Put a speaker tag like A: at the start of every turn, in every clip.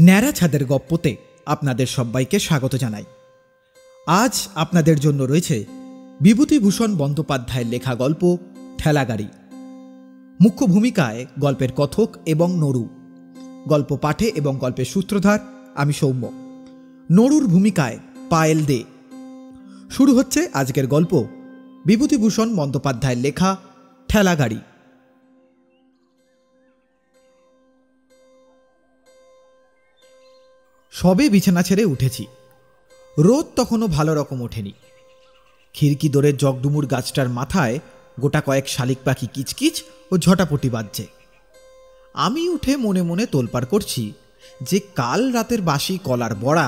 A: ন্যাড়া ছাদের গপ্পতে আপনাদের সবাইকে স্বাগত জানাই। আজ আপনাদের জন্য রয়েছে বিভূতিভূষণ বন্দ্যোপাধ্যায়ের লেখা গল্প ঠেলাগাড়ি। মুখ্য ভূমিকায় গল্পের কথক এবং নরু। গল্প পাঠে এবং গল্পের সূত্রধার আমি সৌম্য। নরুর ভূমিকায় পায়েল দে। শুরু হচ্ছে আজকের গল্প বিভূতিভূষণ বন্দ্যোপাধ্যায়ের লেখা ঠেলাগাড়ি। সবে বিছানা ছেড়ে উঠেছি। রোদ তখনও ভালো রকম ওঠেনি। খিড়কি দোরের জগডুমুর গাছটার মাথায় গোটা কয়েক শালিক পাখি কিচকিচ ও ঝটাপটি বাজছে। আমি উঠে মনে মনে তোলপাড় করছি যে কাল রাতের বাসি কলার বড়া,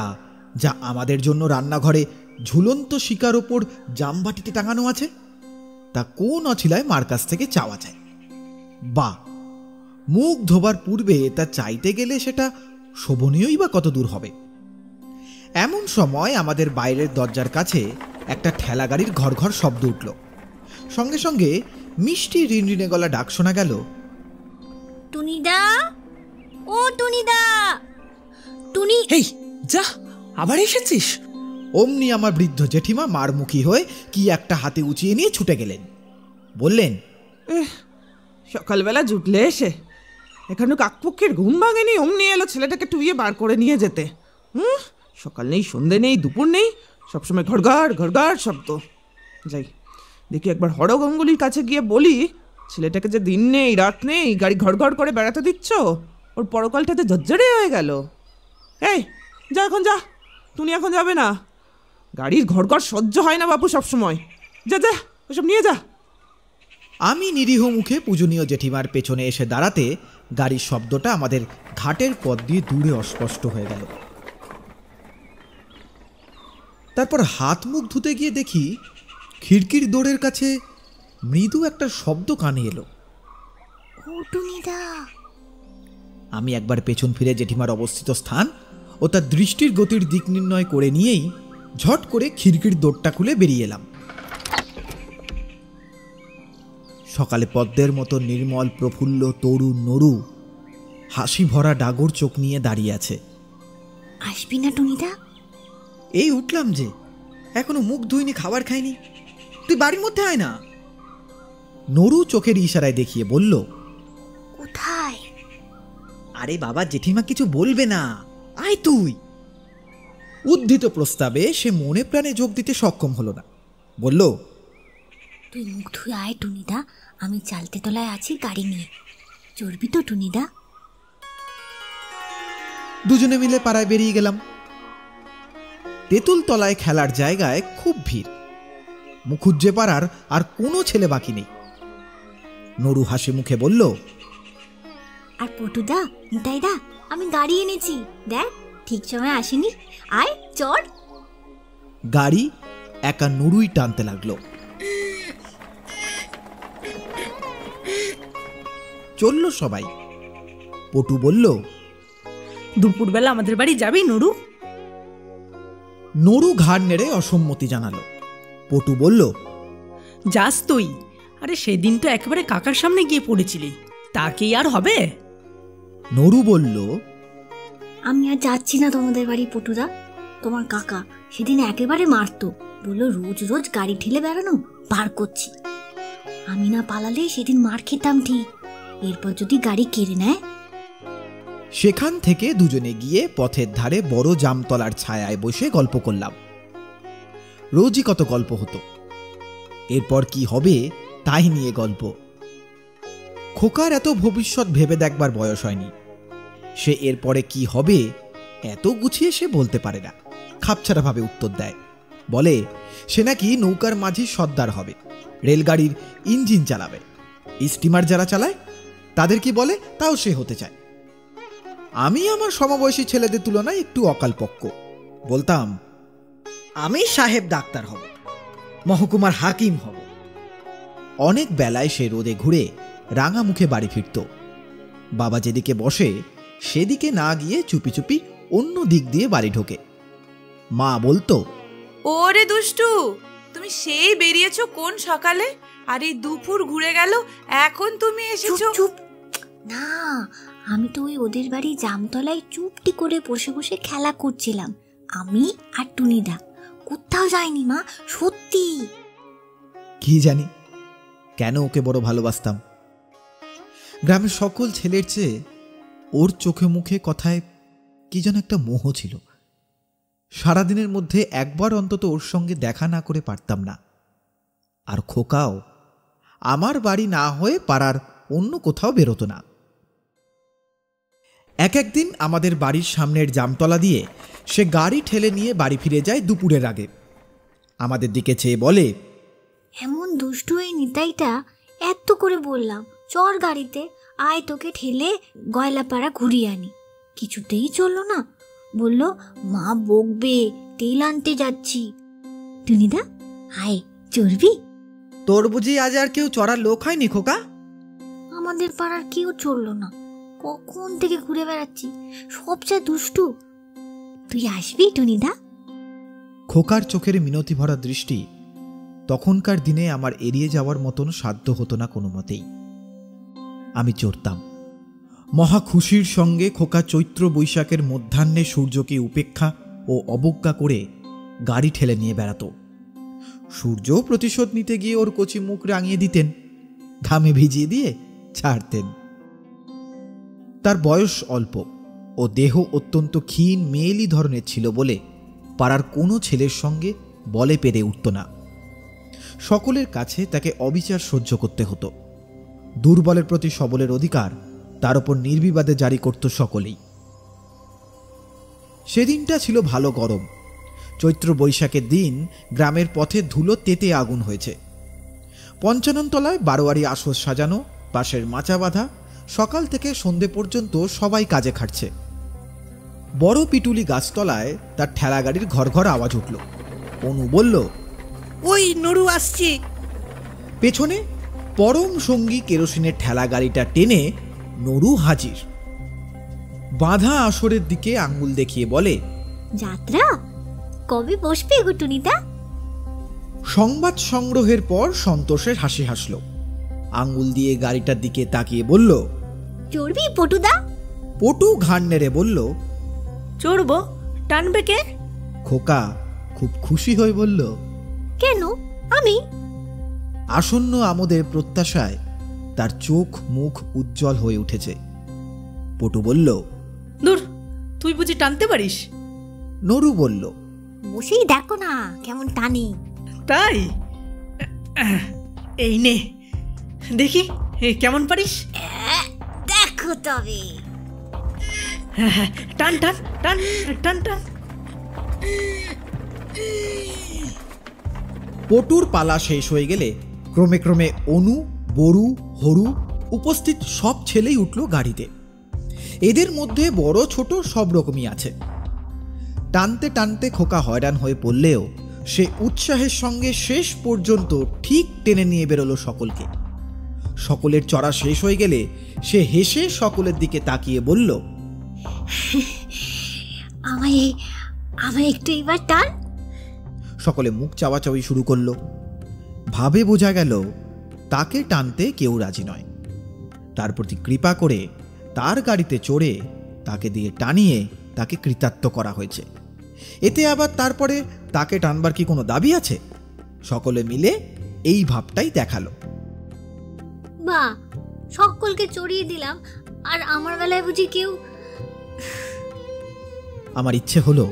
A: যা আমাদের জন্য রান্নাঘরে ঝুলন্ত শিকার ওপর জামবাটিতে টাঙানো আছে, তা কোন অছিলায় মার কাছ থেকে চাওয়া যায়। বা মুখ ধোবার পূর্বে তা চাইতে গেলে সেটা শোভনীয়ই বা কত দূর হবে। এমন সময় আমাদের বাইরের দরজার কাছে একটা ঠেলা গাড়ির ঘর ঘর শব্দ উঠল। সঙ্গে সঙ্গে মিষ্টি রিনরিনে গলা ডাক শোনা গেল,
B: টুনিদা, ও টুনিদা, টুনি।
C: এই যা, আবার এসেছিস?
A: অমনি আমার বৃদ্ধ জেঠিমা মারমুখী হয়ে কি একটা হাতে উঁচিয়ে নিয়ে ছুটে গেলেন। বললেন,
C: সকালবেলা জুটলে এসে এখানে কাকপক্ষের ঘুম ভাঙেনি, অমনি এলো ছেলেটাকে টুইয়ে বার করে নিয়ে যেতে। সকাল নেই, সন্ধে নেই, দুপুর নেই, সবসময় ঘরঘর ঘরঘর শব্দ। যাই দেখি একবার হর গঙ্গুলির কাছে গিয়ে বলি, ছেলেটাকে যে দিন নেই রাত নেই গাড়ি ঘরঘর করে বেড়াতে দিচ্ছ, ওর পরকালটাতে ঝরঝরে হয়ে গেল। এই যা, এখন যা, টুনি এখন যাবে না। গাড়ির ঘরঘর সহ্য হয় না বাপু সবসময়। যা যা, ওসব নিয়ে যা।
A: আমি নিরীহ মুখে পূজনীয় জেঠিমার পেছনে এসে দাঁড়াতে গাড়ির শব্দটা আমাদের ঘাটের পথ দিয়ে দূরে অস্পষ্ট হয়ে গেল। তারপর হাত মুখ ধুতে গিয়ে দেখি খিড়কির দোরের কাছে মৃদু একটা শব্দ কানে এলো।
B: ও টুনিদা।
A: আমি একবার পেছন ফিরে জেঠিমার অবস্থিত স্থান ও তার দৃষ্টির গতির দিক নির্ণয় করে নিয়েই ঝট করে খিড়কির দোরটা খুলে বেরিয়ে এলাম। সকালে পদ্মের মতো নির্মল প্রফুল্ল তরুণ নরু হাসি ভরা ডাগর চোখ নিয়ে দাঁড়িয়ে আছে।
B: আসবি না টুনিদা?
A: এই উঠলাম যে, এখনো মুখ ধুইনি, খাবার খাইনি, তুই বাড়ির মধ্যে আয় না। নরু চোখের ইশারায় দেখিয়ে বলল,
B: কোথায়?
A: আরে বাবা, জেঠিমা কিছু বলবে না, আয় তুই। উদ্ধৃত প্রস্তাবে সে মনে প্রাণে যোগ দিতে সক্ষম হলো না। বলল,
B: তুই মুখ ধুয়ে আয় টুনিদা, আমি চালতে তলায় আছি গাড়ি নিয়ে। চড়বি তো টুনিদা?
A: দুজনে মিলে পাড়ায় বেরিয়ে গেলাম। তেঁতুল তলায় খেলার জায়গায় খুব ভিড়। মুখুজ্জে পাড়ার আর কোনো ছেলে বাকি নেই। নরু হাসি মুখে বলল,
B: আর পটুদা, নিতাইদা, আমি গাড়ি এনেছি, দেখ ঠিক সময় আসিনি, আয় চড়।
A: গাড়ি একা নরুই টানতে লাগলো। চলল সবাই। পটু বলল,
C: দুপুরবেলা আমাদের বাড়ি যাবি নরু?
A: নরু ঘাড় নেড়ে অসম্মতি জানালো। পটু বলল,
D: যাস তুই? আরে সেদিন তো একেবারে কাকার সামনে গিয়ে পড়েছিলি, তাকেই আর হবে?
A: নরু বলল,
B: আমি আর যাচ্ছি না তোমাদের বাড়ি পটুদা। তোমার কাকা সেদিন একেবারে মারতো, বললো রোজ রোজ গাড়ি ঠেলে বেড়ানো বার করছি। আমি না পালালে সেদিন মার খেতাম ঠিক, এরপর যদি গাড়ি কেড়ে নেয়।
A: সেখান থেকে দুজনে গিয়ে পথের ধারে বড় জামতলার ছায়ায় বসে গল্প করলাম। রোজই কত গল্প হতো, এরপর কি হবে তাই নিয়ে গল্প। খোকার এত ভবিষ্যৎ ভেবে দেখবার বয়স হয়নি। সে এরপরে কি হবে এত গুছিয়ে সে বলতে পারে না, খাপছাড়া ভাবে উত্তর দেয়। বলে সে নাকি নৌকার মাঝি সর্দার হবে, রেলগাড়ির ইঞ্জিন চালাবে, স্টিমার যারা চালায় তাদের কি বলে তাও সে হতে চায়। আমি আমার সমবয়সী ছেলেদের তুলনায় একটু অকালপক্ক। বলতাম, আমি সাহেব ডাক্তার হব, মহকুমার হাকিম হব। অনেক বেলায় সে রোদে ঘুরে রাঙা মুখে বাড়ি ফিরত। বাবা যেদিকে বসে সেদিকে না গিয়ে চুপি চুপি অন্য দিক দিয়ে বাড়ি ঢোকে। মা বলতো,
E: ওরে দুষ্টু, তুমি সেই বেরিয়েছো কোন সকালে, আর এই দুপুর ঘুরে গেল, এখন তুমি এসেছো?
B: চুপ চুপ, না আমি তো ওই ওদের বাড়ি জামতলায় চুপটি করে বসে বসে খেলা করছিলাম, আমি আর টুনিদা। কোথাও যায়নি মা, সত্যি।
A: কি জানি কেন ওকে বড় ভালোবাসতাম। গ্রামের সকল ছেলের চেয়ে ওর চোখে মুখে কথায় কি যেন একটা মোহ ছিল। সারাদিনের মধ্যে একবার অন্তত ওর সঙ্গে দেখা না করে পারতাম না। আর খোকাও আমার বাড়ি না হয়ে পাড়ার অন্য কোথাও বেরোতো না। একদিন আমাদের বাড়ির সামনের জামতলা দিয়ে সে গাড়ি ঠেলে নিয়ে বাড়ি ফিরে যায় দুপুরের আগে। আমাদের দিকে চেয়ে বলে,
B: এমন দুষ্টু এই নিতাইটা, এত করে বললাম চর গাড়িতে আয়, তোকে ঠেলে গয়লাপাড়া ঘুরিয়ে আনি, কিছুতেই চললো না। বলল মা বকবে, তেল আনতে যাচ্ছি। টুনিদা আয়, চড়বি?
A: তোর বুঝি আজ আর কেউ চড়ার লোক হয়নি খোকা?
B: আমাদের পাড়ার কেউ চললো না, কখন থেকে ঘুরে বেড়াচ্ছি, সবচেয়ে দুষ্টু। তুই আসবি টুনিদা?
A: খোকার চোখের মিনতি ভরা দৃষ্টি তখনকার দিনে আমার এড়িয়ে যাওয়ার মতন সাধ্য হতো না কোনো মতেই। আমি চড়তাম। মহা খুশির সঙ্গে খোকা চৈত্র বৈশাখের মধ্যাহ্নে সূর্যকে উপেক্ষা ও অবজ্ঞা করে গাড়ি ঠেলে নিয়ে বেড়াতো। সূর্যও প্রতিশোধ নিতে গিয়ে ওর কচি মুখ রাঙিয়ে দিতেন, ঘামে ভিজিয়ে দিয়ে ছাড়তেন। তার বয়স অল্প ও দেহ অত্যন্ত ক্ষীণ মেয়েলি ধরনের ছিল বলে পাড়ার কোনো ছেলের সঙ্গে বলে পেরে উঠত না। সকলের কাছে তাকে অবিচার সহ্য করতে হতো। দুর্বলের প্রতি সবলের অধিকার তার উপর নির্বিবাদে জারি করত সকলেই। সেদিনটা ছিল ভালো গরম। চৈত্র বৈশাখের দিন গ্রামের পথে ধুলো তেতে আগুন হয়েছে। পঞ্চাননতলায় বারোয়ারি আসর সাজানো, পাশের মাচা বাঁধা, সকাল থেকে সন্ধে পর্যন্ত সবাই কাজে খাটছে। বড় পিটুলি গাছতলায় তার ঠেলা গাড়ির ঘর ঘর আওয়াজ উঠল। অনু বলল,
D: ওই নড়ু আসছে।
A: পেছনে পরম সঙ্গী কেরোসিনের ঠেলা গাড়িটা টেনে নড়ু হাজির। বাঁধা আসরের দিকে আঙ্গুল দেখিয়ে বলে,
B: যাত্রা কবে বসবে গো টুনিদা?
A: সংবাদ সংগ্রহের পর সন্তোষের হাসি হাসল। আঙ্গুল দিয়ে গাড়িটার দিকে তাকিয়ে বলল,
B: চড়বি পটুদা?
A: পটু ঘাড় নেড়ে বলল,
D: চড়বো, টানবে কে?
A: খোকা খুব খুশি হয়ে বলল,
B: কেন আমি?
A: আসন্ন আমোদের প্রত্যাশায় তার চোখ মুখ উজ্জ্বল হয়ে উঠেছে। পটু বলল,
D: দূর, তুই বুঝি টানতে পারিস?
A: নরু বলল,
B: বসেই দেখো না কেমন টানি।
D: তাই? এই নে দেখি কেমন পারিস।
B: দেখো তবে।
D: টান টান টান টান টান।
A: পটুর পালা শেষ হয়ে গেলে ক্রমে ক্রমে অনু, বরু, হরু উপস্থিত সব ছেলেই উঠল গাড়িতে। এদের মধ্যে বড় ছোট সব রকমই আছে। টানতে টানতে খোকা হয়রান হয়ে পড়লেও সে উৎসাহের সঙ্গে শেষ পর্যন্ত ঠিক টেনে নিয়ে বেরোলো সকলকে। সকলের চড়া শেষ হয়ে গেলে সে হেসে সকলের দিকে তাকিয়ে বলল,
B: আমায় একটু এবার টান।
A: সকলে মুখ চাওয়াচাওয়ি শুরু করলো। ভাবে বোঝা গেল তাকে টানতে কেউ রাজি নয়। তার প্রতি কৃপা করে তার গাড়িতে চড়ে তাকে দিয়ে টানিয়ে তাকে কৃতার্থ করা হয়েছে। এতে আবার তারপরে তাকে টানবার কি কোনো দাবি আছে? সকলে মিলে এই ভাবটাই দেখালো।
B: বা সকলকে চড়িয়ে দিলাম, আর আমার বেলায় বুঝি কেউ?
A: আমার ইচ্ছে হলো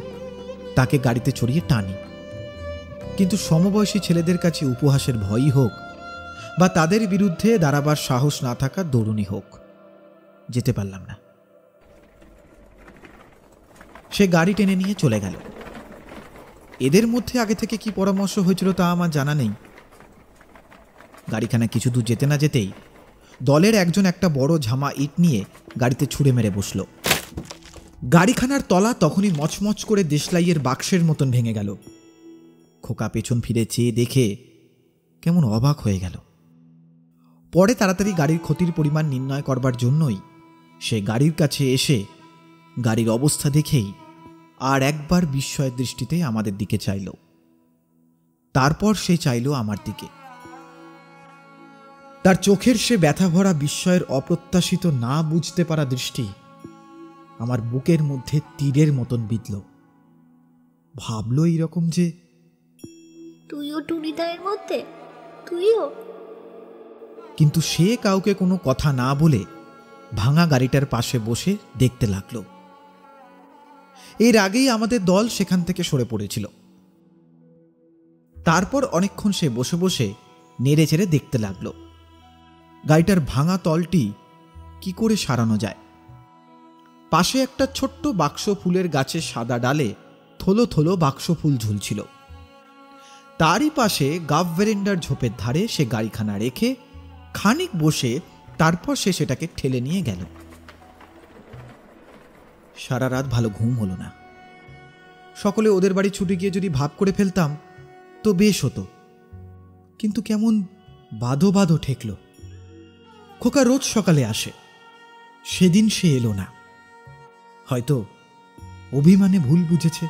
A: তাকে গাড়িতে চড়িয়ে টানি, কিন্তু সমবয়সী ছেলেদের কাছে উপহাসের ভয়ই হোক বা তাদের বিরুদ্ধে দাঁড়াবার সাহস না থাকার দরুণই হোক, যেতে পারলাম না। সে গাড়ি টেনে নিয়ে চলে গেল। এদের মধ্যে আগে থেকে কি পরামর্শ হয়েছিল তা আমার জানা নেই। গাড়িখানা কিছু দূর যেতে না যেতেই দলের একজন একটা বড় ঝামা ইট নিয়ে গাড়িতে ছুঁড়ে মেরে বসল। গাড়িখানার তলা তখনই মচমচ করে দেশলাইয়ের বাক্সের মতন ভেঙে গেল। খোকা পেছন ফিরে চেয়ে দেখে কেমন অবাক হয়ে গেল। পরে তাড়াতাড়ি গাড়ির ক্ষতির পরিমাণ নির্ণয় করবার জন্যই সে গাড়ির কাছে এসে গাড়ির অবস্থা দেখেই আর একবার বিস্ময়ের দৃষ্টিতে আমাদের দিকে চাইল। তারপর সে চাইল আমার দিকে। তার চোখের সে ব্যথা ভরা বিস্ময়ের অপ্রত্যাশিত না বুঝতে পারা দৃষ্টি আমার বুকের মধ্যে তীরের মতন বিঁধল। ভাবল এইরকম যে
B: তুইও টুনিদা এর মধ্যে, তুইও।
A: কিন্তু সে কাউকে কোনো কথা না বলে ভাঙা গাড়িটার পাশে বসে দেখতে লাগলো। এর আগেই আমাদের দল সেখান থেকে সরে পড়েছিল। তারপর অনেকক্ষণ সে বসে বসে নেড়ে চেড়ে দেখতে লাগলো গাড়িটার ভাঙা তলটি কি করে সারানো যায়। পাশে একটা ছোট্ট বাক্স ফুলের গাছের সাদা ডালে থলো থলো বাক্স ফুল ঝুলছিল। তারই পাশে গাফ ভেরেন্ডার ঝোপের ধারে সে গাড়িখানা রেখে খানিক বসে তারপর সে সেটাকে ঠেলে নিয়ে গেল। সারা রাত ভালো ঘুম হলো না। সকলে ওদের বাড়ি ছুটে গিয়ে যদি ভাব করে ফেলতাম তো বেশ হতো, কিন্তু কেমন বাঁধো বাঁধো ঠেকল। খোকা রোজ সকালে আসে, সেদিন সে এলো না। হয়তো অভিমানে ভুল বুঝেছে।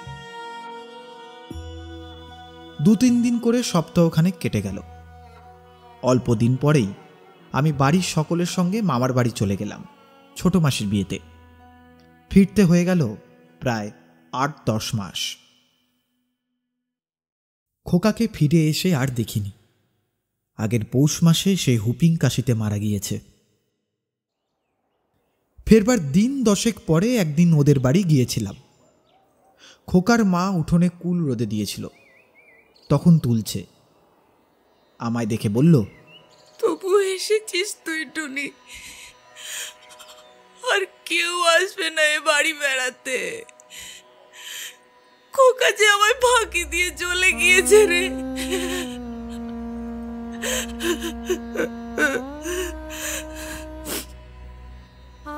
A: 2-3 দিন করে সপ্তাহখানেক কেটে গেল। অল্প দিন পরেই আমি বাড়ির সকলের সঙ্গে মামার বাড়ি চলে গেলাম ছোট মাসির বিয়েতে। ফিরতে হয়ে গেল প্রায় 8-10 মাস। খোকাকে ফিরে এসে আর দেখিনি। আগের পৌষ মাসে সে হুপিং কাশিতে মারা গিয়েছে। ফেরবার দিন 10 পরে একদিন ওদের বাড়ি গিয়েছিলাম। খোকার মা উঠোনে কুল রোদে দিয়েছিল, তখন তুলছে। আমায় দেখে বলল,
E: তবু এসেছিস তুই টুনি, আর কেউ আসবে না এ বাড়ি বেড়াতে। খোকা যে আমায় ফাঁকি দিয়ে চলে গিয়েছে রে।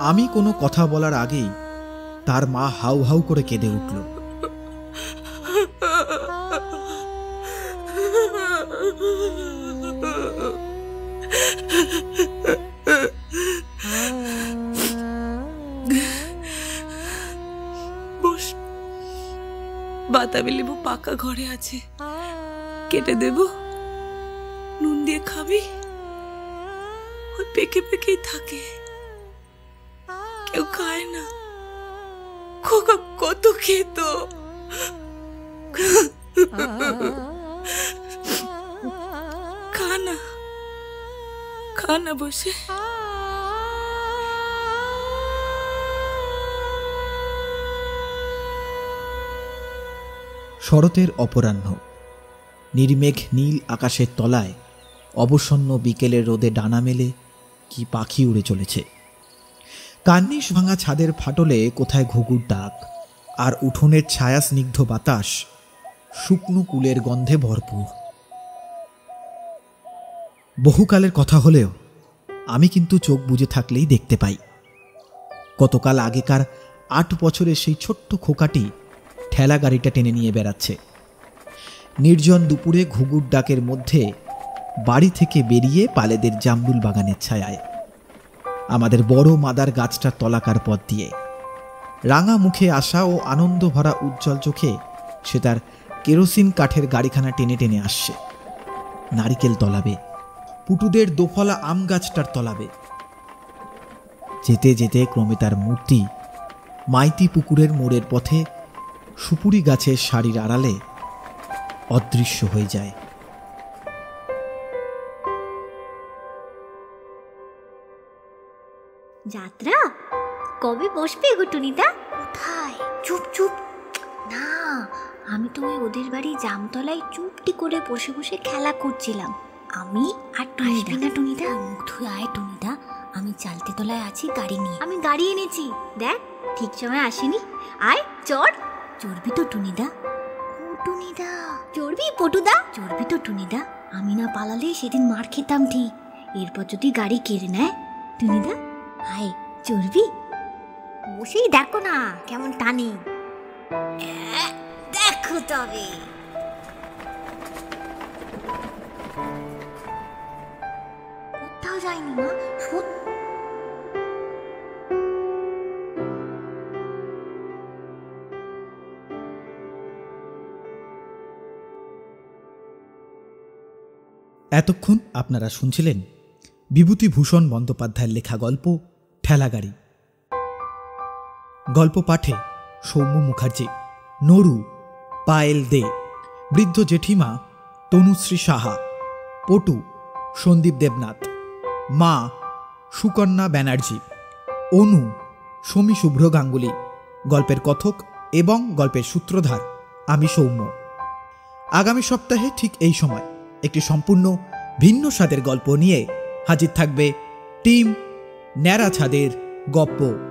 A: আমি কোনো কথা বলার আগেই তার মা হাউ হাউ করে কেঁদে উঠল।
E: বস, বাতাবি লেবু পাকা ঘরে আছে, কেটে দেব, নুন দিয়ে খাবি। ওই পেকে পেকেই থাকে, কেউ খায় না। খোকা কত খেত। খানা খানা বসে।
A: শরতের অপরাহ্ন, নির্মেঘ নীল আকাশের তলায় অবসন্ন বিকেলের রোদে ডানা মেলে কি পাখি উড়ে চলেছে। কার্নিশ ভাঙা ছাদের ফাটলে কোথায় ঘুঘুর ডাক, আর উঠোনের ছায়া স্নিগ্ধ বাতাস শুকনো কুলের গন্ধে ভরপুর। বহুকালের কথা হলেও আমি কিন্তু চোখ বুজে থাকলেই দেখতে পাই কতকাল আগেকার 8 বছরের সেই ছোট্ট খোকাটি ঠেলা গাড়িটা টেনে নিয়ে বেড়াচ্ছে। নির্জন দুপুরে ঘুঘুর ডাকের মধ্যে বাড়ি থেকে বেরিয়ে পালেদের জামরুল বাগানের ছায়ায়, আমাদের বড় মাদার গাছটার তলাকার পথ দিয়ে রাঙা মুখে আসা ও আনন্দ ভরা উজ্জ্বল চোখে সে তার কেরোসিন কাঠের গাড়িখানা টেনে টেনে আসছে। নারিকেল তলাবে, পুটুদের দোফলা আম গাছটার তলাবে। যেতে যেতে ক্রমে তার মূর্তি মাইতি পুকুরের মোড়ের পথে সুপুরি গাছের সারির আড়ালে অদৃশ্য হয়ে যায়।
B: যাত্রা কবে বসবে গো টুনিদা? কোথায়? চুপ চুপ না, আমি তো ওদের বাড়ি জামতলায় চুপটি করে বসে বসে খেলা করছিলাম। আমি আর টুনিদা। না টুনিদা, মুখ ধুয়ে আয় টুনিদা, আমি চালতে তলায় আছি গাড়ি নিয়ে। আমি গাড়ি এনেছি, দেখ ঠিক সময় আসেনি। আয় চড়। চড়বি তো টুনিদা? ও টুনিদা, চড়বি? পটুদা চড়বি তো টুনিদা? আমি না পালালে সেদিন মার খেতাম ঠিক। এরপর যদি গাড়ি কেড়ে নেয়। টুনিদা আয়, চড়বি? বসেই দেখো না কেমন টানি। দেখো তবে। কোথাও যায়নি মা,
A: এতক্ষণ আপনারা শুনছিলেন বিভূতিভূষণ বন্দ্যোপাধ্যায়ের লেখা গল্প ঠেলাগাড়ি। গল্প পাঠে সৌম্য মুখার্জি, নরু পায়েল দে, বৃদ্ধ জেঠিমা তনুশ্রী সাহা, পটু সন্দীপ দেবনাথ, মা সুকন্যা ব্যানার্জি, অনু সমী শুভ্র গাঙ্গুলি। গল্পের কথক এবং গল্পের সূত্রধার আমি সৌম্য। আগামী সপ্তাহে ঠিক এই সময় একটি সম্পূর্ণ ভিন্ন স্বাদের গল্প নিয়ে হাজির থাকবে টিম ন্যাড়া ছাদের গপ্প।